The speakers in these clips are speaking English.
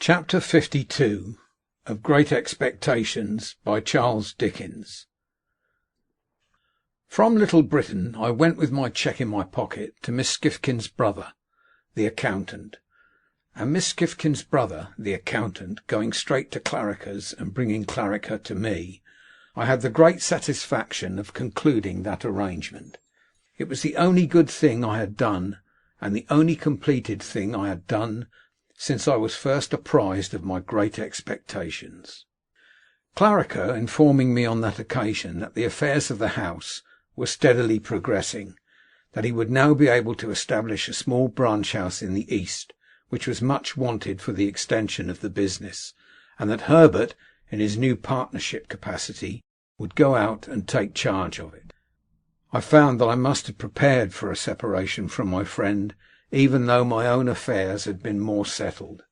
Chapter 52 of Great Expectations by Charles Dickens. From Little Britain I went with my cheque in my pocket to Miss Skiffkin's brother, the accountant, and Miss Skiffkin's brother, the accountant, going straight to Clarriker's and bringing Clarriker to me, I had the great satisfaction of concluding that arrangement. It was the only good thing I had done, and the only completed thing I had done since I was first apprised of my great expectations. Clarriker informing me on that occasion that the affairs of the house were steadily progressing, that he would now be able to establish a small branch house in the East, which was much wanted for the extension of the business, and that Herbert, in his new partnership capacity, would go out and take charge of it. I found that I must have prepared for a separation from my friend, even though my own affairs had been more settled.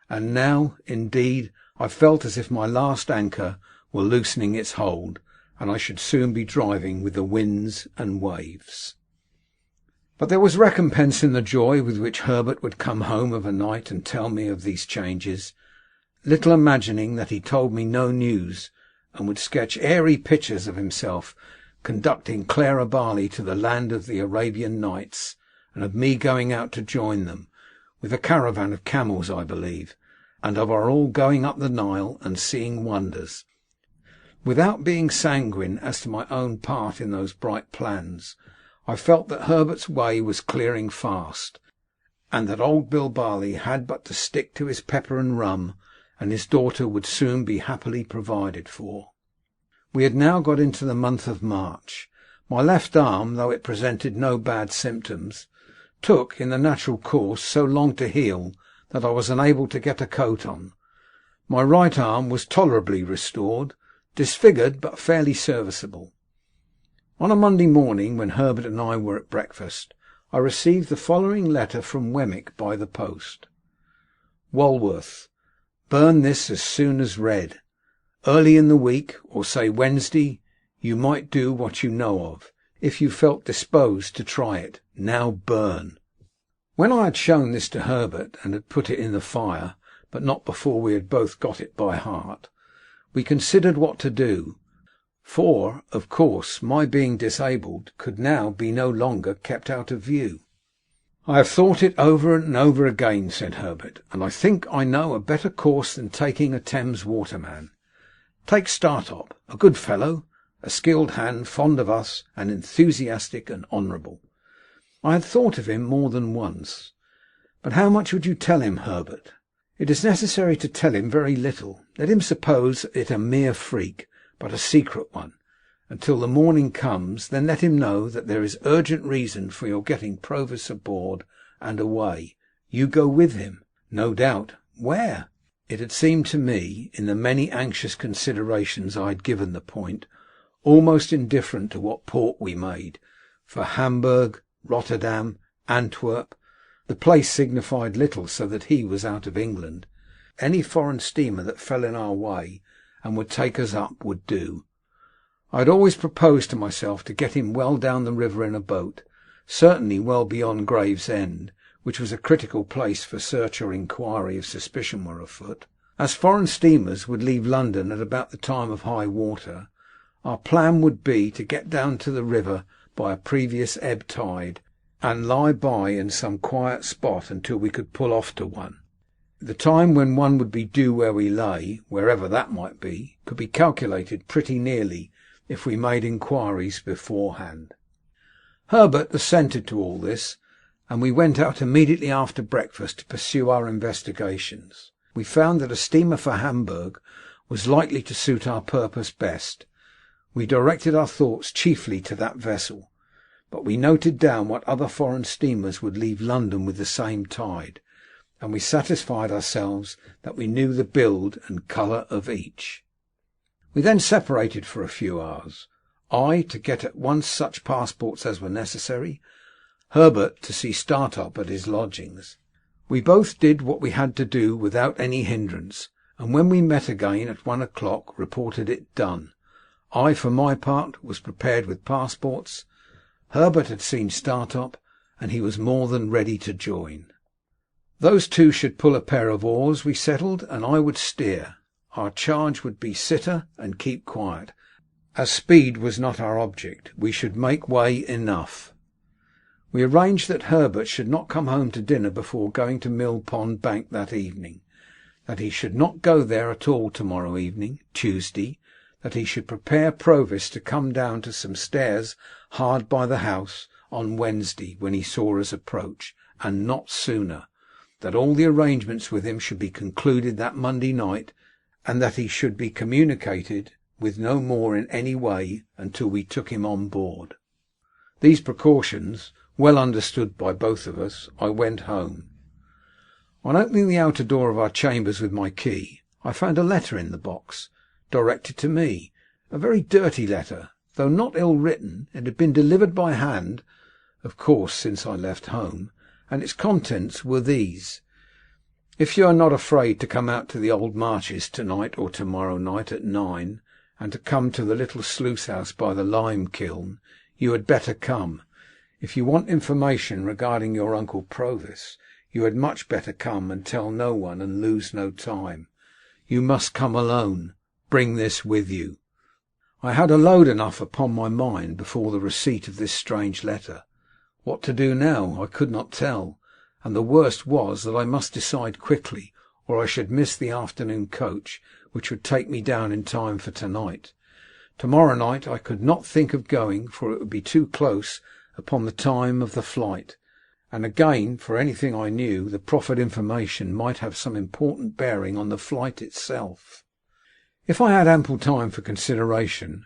And now, indeed, I felt as if my last anchor were loosening its hold, and I should soon be driving with the winds and waves. But there was recompense in the joy with which Herbert would come home of a night and tell me of these changes, little imagining that he told me no news, and would sketch airy pictures of himself conducting Clara Barley to the land of the Arabian Nights, and of me going out to join them, with a caravan of camels, I believe, and of our all going up the Nile and seeing wonders. Without being sanguine as to my own part in those bright plans, I felt that Herbert's way was clearing fast, and that old Bill Barley had but to stick to his pepper and rum, and his daughter would soon be happily provided for. We had now got into the month of March. My left arm, though it presented no bad symptoms, took, in the natural course, so long to heal that I was unable to get a coat on. My right arm was tolerably restored, disfigured but fairly serviceable. On a Monday morning, when Herbert and I were at breakfast, I received the following letter from Wemmick by the post. Walworth. Burn this as soon as read. Early in the week, or say Wednesday, you might do what you know of, if you felt disposed to try it. Now burn. When I had shown this to Herbert, and had put it in the fire, but not before we had both got it by heart, we considered what to do, for, of course, my being disabled could now be no longer kept out of view. I have thought it over and over again, said Herbert, and I think I know a better course than taking a Thames waterman. Take Startop, a good fellow, a skilled hand, fond of us, and enthusiastic and honourable. I had thought of him more than once. But how much would you tell him, Herbert? It is necessary to tell him very little. Let him suppose it a mere freak, but a secret one, until the morning comes. Then let him know that there is urgent reason for your getting Provis aboard and away. You go with him, no doubt. Where? It had seemed to me, in the many anxious considerations I had given the point, almost indifferent to what port we made, for Hamburg, Rotterdam, Antwerp, the place signified little, so that he was out of England. Any foreign steamer that fell in our way and would take us up would do. I had always proposed to myself to get him well down the river in a boat, certainly well beyond Gravesend, which was a critical place for search or inquiry if suspicion were afoot. As foreign steamers would leave London at about the time of high water, our plan would be to get down to the river by a previous ebb tide, and lie by in some quiet spot until we could pull off to one. The time when one would be due where we lay, wherever that might be, could be calculated pretty nearly if we made inquiries beforehand. Herbert assented to all this, and we went out immediately after breakfast to pursue our investigations. We found that a steamer for Hamburg was likely to suit our purpose best. We directed our thoughts chiefly to that vessel, but we noted down what other foreign steamers would leave London with the same tide, and we satisfied ourselves that we knew the build and colour of each. We then separated for a few hours, I to get at once such passports as were necessary, Herbert to see Startop at his lodgings. We both did what we had to do without any hindrance, and when we met again at 1 o'clock reported it done. I, for my part, was prepared with passports. Herbert had seen Startop, and he was more than ready to join. Those two should pull a pair of oars, we settled, and I would steer. Our charge would be sitter and keep quiet. As speed was not our object, we should make way enough. We arranged that Herbert should not come home to dinner before going to Mill Pond Bank that evening, that he should not go there at all tomorrow evening, Tuesday, that he should prepare Provis to come down to some stairs hard by the house on Wednesday when he saw us approach, and not sooner, that all the arrangements with him should be concluded that Monday night, and that he should be communicated with no more in any way until we took him on board. These precautions, well understood by both of us, I went home. On opening the outer door of our chambers with my key, I found a letter in the box, directed to me, a very dirty letter. Though not ill written, it had been delivered by hand, of course, since I left home, and its contents were these: "If you are not afraid to come out to the Old Marches to-night or to-morrow night at 9, and to come to the little sluice house by the lime kiln, you had better come. If you want information regarding your Uncle Provis, you had much better come, and tell no one, and lose no time. You must come alone. Bring this with you." I had a load enough upon my mind before the receipt of this strange letter. What to do now I could not tell, and the worst was that I must decide quickly, or I should miss the afternoon coach, which would take me down in time for to-night. To-morrow night I could not think of going, for it would be too close upon the time of the flight, and again, for anything I knew, the proffered information might have some important bearing on the flight itself. If I had ample time for consideration,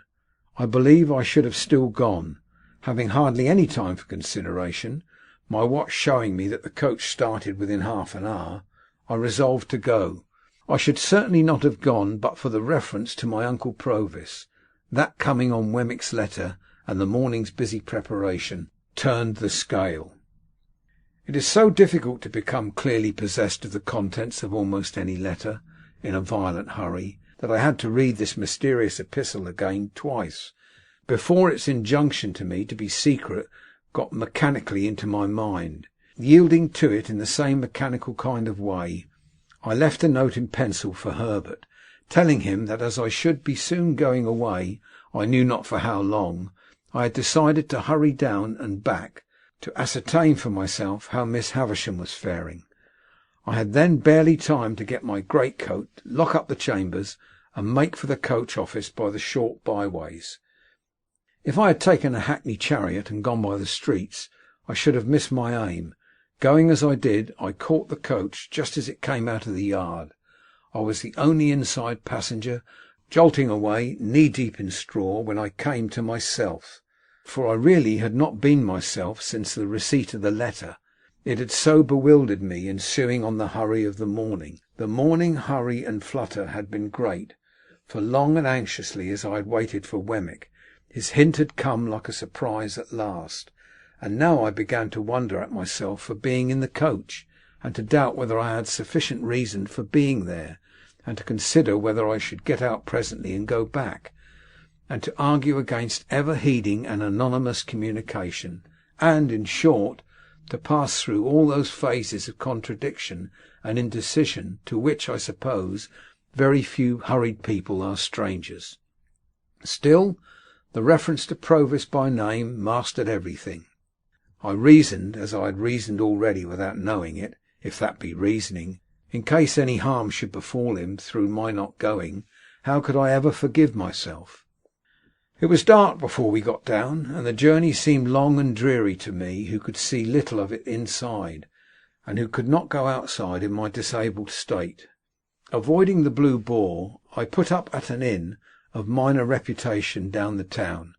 I believe I should have still gone. Having hardly any time for consideration, my watch showing me that the coach started within half an hour, I resolved to go. I should certainly not have gone but for the reference to my Uncle Provis. That coming on Wemmick's letter, and the morning's busy preparation, turned the scale. It is so difficult to become clearly possessed of the contents of almost any letter in a violent hurry, that I had to read this mysterious epistle again twice, before its injunction to me to be secret got mechanically into my mind. Yielding to it in the same mechanical kind of way, I left a note in pencil for Herbert, telling him that as I should be soon going away, I knew not for how long, I had decided to hurry down and back, to ascertain for myself how Miss Havisham was faring. I had then barely time to get my greatcoat, lock up the chambers, and make for the coach office by the short byways. If I had taken a hackney chariot and gone by the streets, I should have missed my aim. Going as I did, I caught the coach just as it came out of the yard. I was the only inside passenger, jolting away knee-deep in straw when I came to myself, for I really had not been myself since the receipt of the letter. It had so bewildered me, ensuing on the hurry of the morning. The morning hurry and flutter had been great, for long and anxiously as I had waited for Wemmick, his hint had come like a surprise at last, and now I began to wonder at myself for being in the coach, and to doubt whether I had sufficient reason for being there, and to consider whether I should get out presently and go back, and to argue against ever heeding an anonymous communication, and, in short, to pass through all those phases of contradiction and indecision to which, I suppose, very few hurried people are strangers. Still, the reference to Provis by name mastered everything. I reasoned, as I had reasoned already without knowing it, if that be reasoning, in case any harm should befall him through my not going, how could I ever forgive myself? It was dark before we got down, and the journey seemed long and dreary to me, who could see little of it inside, and who could not go outside in my disabled state. Avoiding the Blue Boar, I put up at an inn of minor reputation down the town,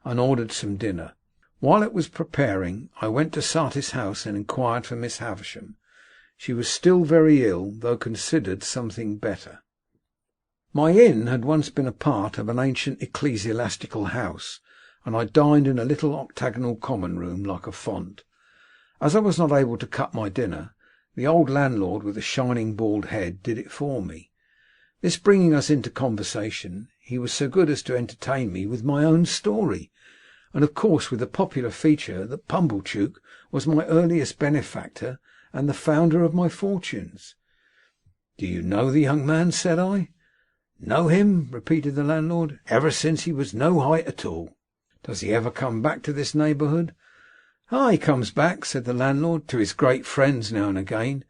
and ordered some dinner. While it was preparing, I went to Satis house and inquired for Miss Havisham. She was still very ill, though considered something better. My inn had once been a part of an ancient ecclesiastical house, and I dined in a little octagonal common room like a font. As I was not able to cut my dinner, the old landlord with the shining bald head did it for me. This bringing us into conversation, he was so good as to entertain me with my own story, and of course with the popular feature that Pumblechook was my earliest benefactor, and the founder of my fortunes. Do you know the young man? Said I. Know him? Repeated the landlord. Ever since he was no height at all. Does he ever come back to this neighbourhood? He comes back, said the landlord, to his great friends now and again,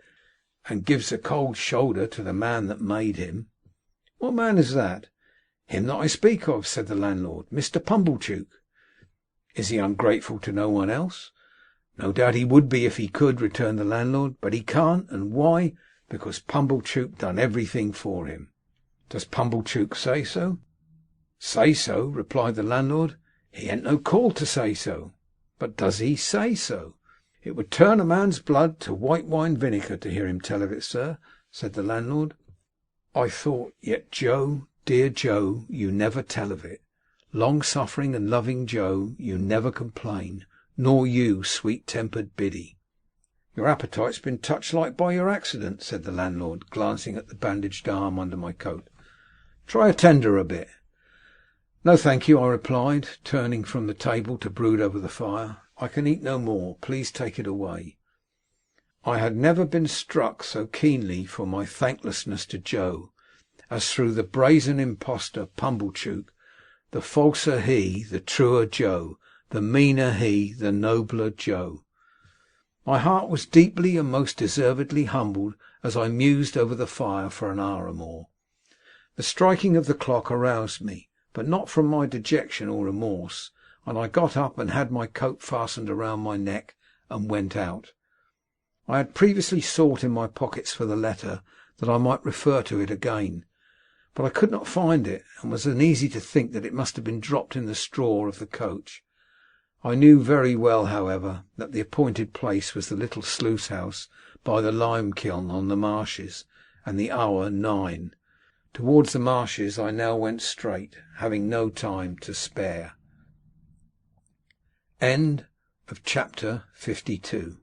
and gives a cold shoulder to the man that made him. What man is that? Him that I speak of, said the landlord, Mr. Pumblechook. Is he ungrateful to no one else? No doubt he would be if he could, returned the landlord, but he can't. And why? Because Pumblechook done everything for him. Does Pumblechook say so? Say so, replied the landlord. He ain't no call to say so. But does he say so? It would turn a man's blood to white wine vinegar to hear him tell of it, sir, said the landlord. I thought, yet Joe, dear Joe, you never tell of it. Long-suffering and loving Joe, you never complain, nor you, sweet-tempered Biddy. Your appetite's been touched like by your accident, said the landlord, glancing at the bandaged arm under my coat. Try a tender a bit. No, thank you, I replied, turning from the table to brood over the fire. I can eat no more. Please take it away. I had never been struck so keenly for my thanklessness to Joe as through the brazen impostor Pumblechook. The falser he, the truer Joe, the meaner he, the nobler Joe. My heart was deeply and most deservedly humbled as I mused over the fire for an hour or more. The striking of the clock aroused me, but not from my dejection or remorse, and I got up and had my coat fastened around my neck and went out. I had previously sought in my pockets for the letter that I might refer to it again, but I could not find it, and was uneasy to think that it must have been dropped in the straw of the coach. I knew very well, however, that the appointed place was the little sluice house by the lime kiln on the marshes, and the hour 9. Towards the marshes I now went straight, having no time to spare. End of chapter 52.